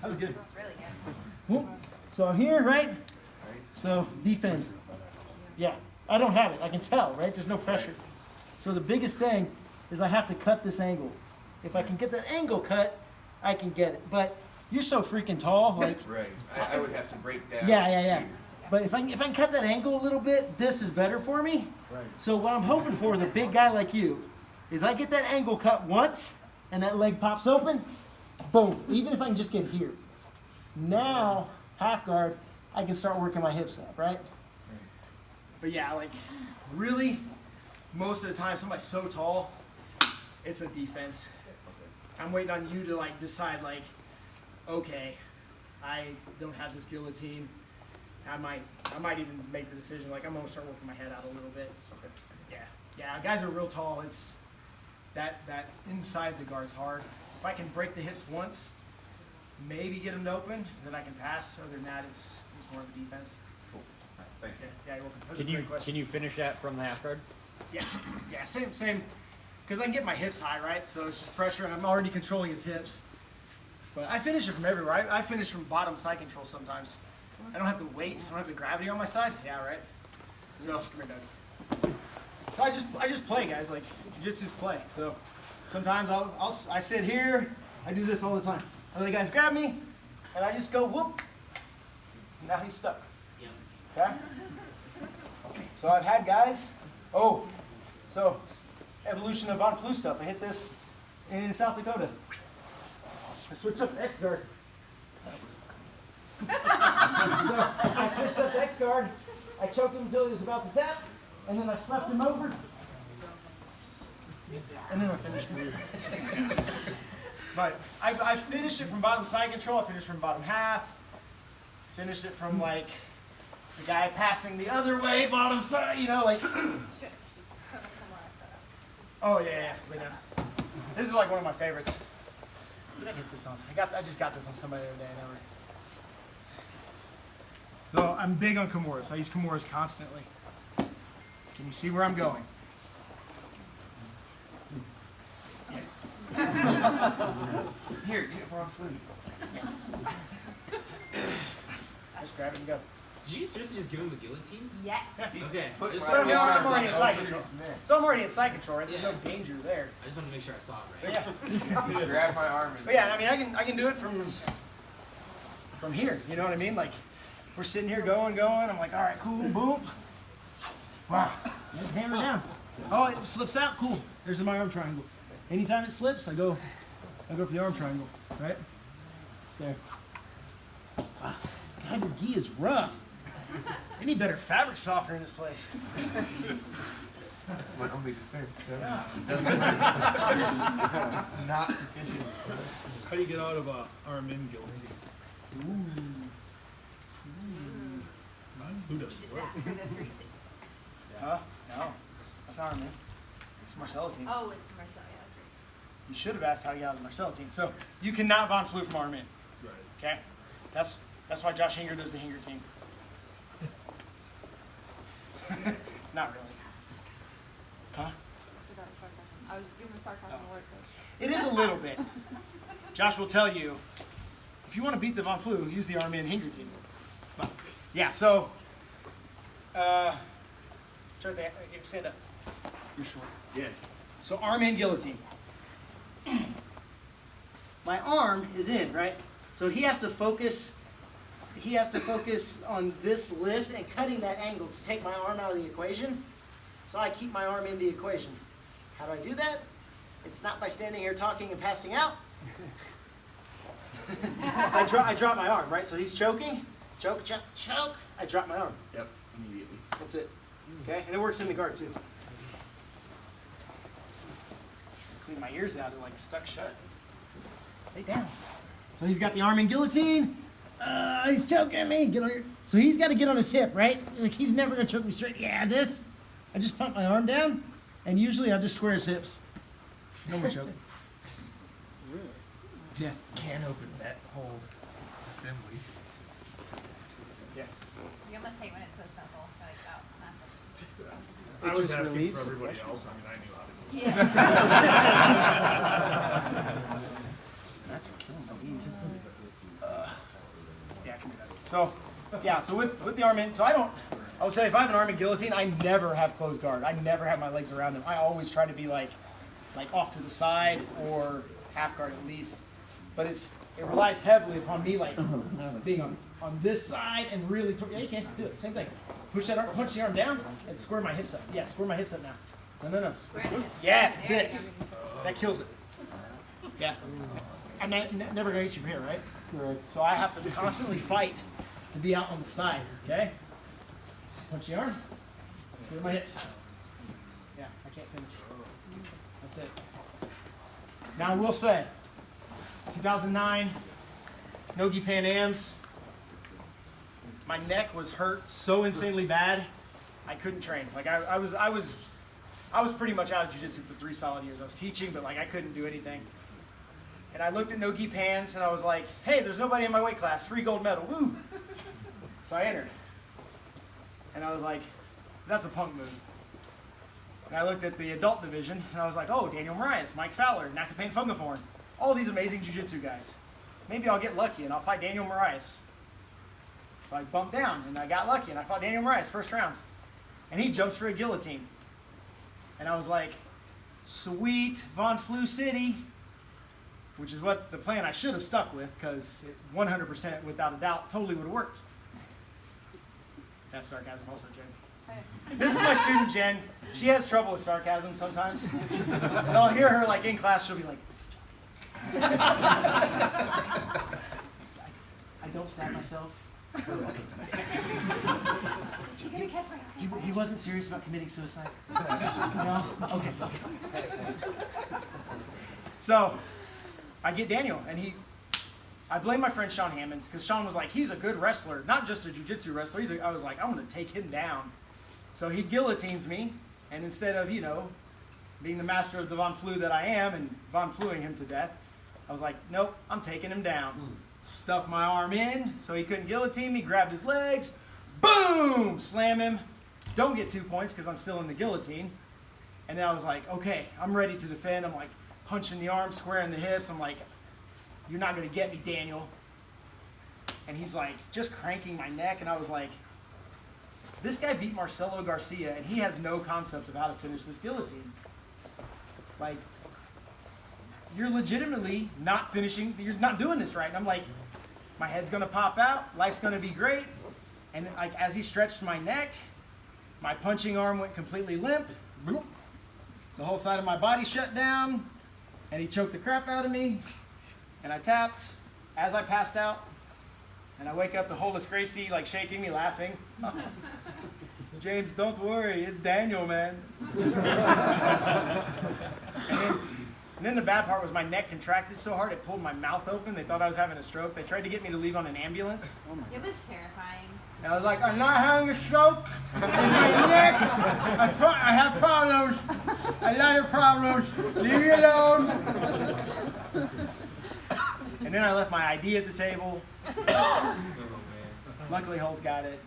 That was good. Really good. Whoop. So I'm here, right? So defend. Yeah, I don't have it. I can tell, right? There's no pressure. So the biggest thing is I have to cut this angle. If I can get that angle cut, I can get it. But you're so freaking tall, like. Right. I would have to break down. Yeah. But if I can cut that angle a little bit, this is better for me. Right. So what I'm hoping for with a big guy like you is I get that angle cut once and that leg pops open, boom, even if I can just get here. Now, half guard, I can start working my hips up, right? But yeah, like really, most of the time somebody's so tall, it's a defense. I'm waiting on you to like decide like, okay, I don't have this guillotine. I might even make the decision, like I'm gonna start working my head out a little bit. But yeah, guys are real tall. It's that inside the guard's hard. If I can break the hips once, maybe get them to open, then I can pass. Other than that, it's more of a defense. Cool. Thank you. Yeah, you're welcome. That's a great question. Can you finish that from the half guard? Yeah, same. Because I can get my hips high, right? So it's just pressure, and I'm already controlling his hips. But I finish it from everywhere. I finish from bottom side control sometimes. I don't have the weight. I don't have the gravity on my side. Yeah, right. So come here, Doug. So I just play, guys. Like jiu-jitsu's play. So sometimes I sit here. I do this all the time. Other guys grab me, and I just go whoop. And now he's stuck. Okay. So I've had guys. So evolution of Flue stuff. I hit this in South Dakota. I switched up to X guard. So I switched up to X guard. I choked him until he was about to tap, and then I swept him over, and then I finished him. But I finished it from bottom side control. I finished from bottom half. Finished it from like the guy passing the other way, bottom side. You know, like. Oh yeah, lay down. This is like one of my favorites. What did I get this on? I just got this on somebody the other day. So I'm big on Kimuras. I use Kimuras constantly. Can you see where I'm going? Yeah. Here, get it on Flue. Just grab it and go. Did you seriously just give him a guillotine? Yes. Okay. So I'm already in side control. So I'm already in side control, right? There's no danger there. I just want to make sure I saw it But right. yeah. Grab my arm. But yeah, I mean, I can do it from here. You know what I mean? Like we're sitting here going. I'm like, all right, cool, boom. Wow. Hammer down. Oh, it slips out. Cool. There's my arm triangle. Anytime it slips, I go for the arm triangle. Right? It's there. Wow. God, your gi is rough. I need better fabric softener in this place. That's my only defense. Yeah. It's not sufficient. How do you get out of a arm in guillotine? Who does Just work? ask for the 360. Huh? No. That's not our man. It's Marcella's team. Oh, it's Marcel. Yeah, that's right. You should have asked how you got out of the Marcella team. So you cannot Von Flue from our man. Right. Okay? That's why Josh Hinger does the Hinger team. It's not really. Huh? I was doing the sarcasm word. It is a little bit. Josh will tell you, if you want to beat the Von Flue, use the arm in Hinger team. But, yeah, so stand up. You're short. Yes. So arm in guillotine. My arm is in, right? So he has to focus on this lift and cutting that angle to take my arm out of the equation. So I keep my arm in the equation. How do I do that? It's not by standing here talking and passing out. I drop my arm, right? So he's choking. Choke. I drop my arm. Yep. Immediately. That's it. Okay? And it works in the guard too. Clean my ears out, they're like stuck shut. Lay down. So he's got the arm in guillotine. He's choking me. Get on your. So he's got to get on his hip, right? Like he's never gonna choke me straight. Yeah, this. I just pump my arm down, and usually I just square his hips. No more choking. Really? Yeah. Can't open that whole assembly. Yeah. You almost hate when it's so simple. Like, oh, that's I was just asking relieves for the everybody pressure. else. I mean, I knew how to do it. Yeah. All That's killing my knees. Yeah, I can do that. So, yeah, so with the arm in, so I will tell you, if I have an arm in guillotine, I never have closed guard. I never have my legs around him. I always try to be like off to the side or half guard at least. But it relies heavily upon me like being on this side and really, yeah, you can do it. Same thing. Push that arm, punch the arm down and square my hips up. Yeah, square my hips up now. No. Yes, There you this. That kills it. Yeah. I'm never going to hit you from here, right? Correct. So I have to constantly fight to be out on the side, okay? Punch the arm. Square my hips. Yeah, I can't finish. That's it. Now I will say, 2009, Nogi Pan Ams. My neck was hurt so insanely bad, I couldn't train. Like I was pretty much out of jiu-jitsu for 3 solid years. I was teaching, but like I couldn't do anything. And I looked at Nogi Pans and I was like, hey, there's nobody in my weight class, free gold medal, woo! So I entered. And I was like, that's a punk move. And I looked at the adult division and I was like, oh, Daniel Marias, Mike Fowler, Nakapane Fungaforn, all these amazing jiu-jitsu guys. Maybe I'll get lucky and I'll fight Daniel Marias. So I bumped down and I got lucky and I fought Daniel Marias first round. And he jumps for a guillotine. And I was like, sweet, Von Flue City, which is what the plan I should have stuck with because 100% without a doubt totally would have worked. That's sarcasm also, Jen. This is my student, Jen. She has trouble with sarcasm sometimes. So I'll hear her like in class, she'll be like, is he joking? I don't stab myself. Is he gonna catch my He wasn't serious about committing suicide. No? Okay. So, I get Daniel, and I blame my friend Sean Hammonds, because Sean was like, he's a good wrestler, not just a jiu-jitsu wrestler. I was like, I'm going to take him down. So he guillotines me, and instead of, being the master of the Von Flue that I am, and Von Fluing him to death, I was like, nope, I'm taking him down. Stuffed my arm in so he couldn't guillotine me, grabbed his legs, boom, slam him. Don't get 2 points because I'm still in the guillotine. And then I was like, okay, I'm ready to defend. I'm like punching the arm, squaring the hips. I'm like, you're not going to get me, Daniel. And he's like just cranking my neck. And I was like, this guy beat Marcelo Garcia and he has no concept of how to finish this guillotine. Like, you're legitimately not finishing, you're not doing this right. And I'm like, my head's gonna pop out, life's gonna be great. And like as he stretched my neck, my punching arm went completely limp. The whole side of my body shut down, and he choked the crap out of me. And I tapped as I passed out. And I wake up to Hollis Gracie like shaking me, laughing. James, don't worry, it's Daniel, man. And then the bad part was my neck contracted so hard it pulled my mouth open. They thought I was having a stroke. They tried to get me to leave on an ambulance. It was terrifying. And I was like, I'm not having a stroke. In my neck. I have problems. A lot of problems. Leave me alone. And then I left my ID at the table. Luckily, Hull's got it.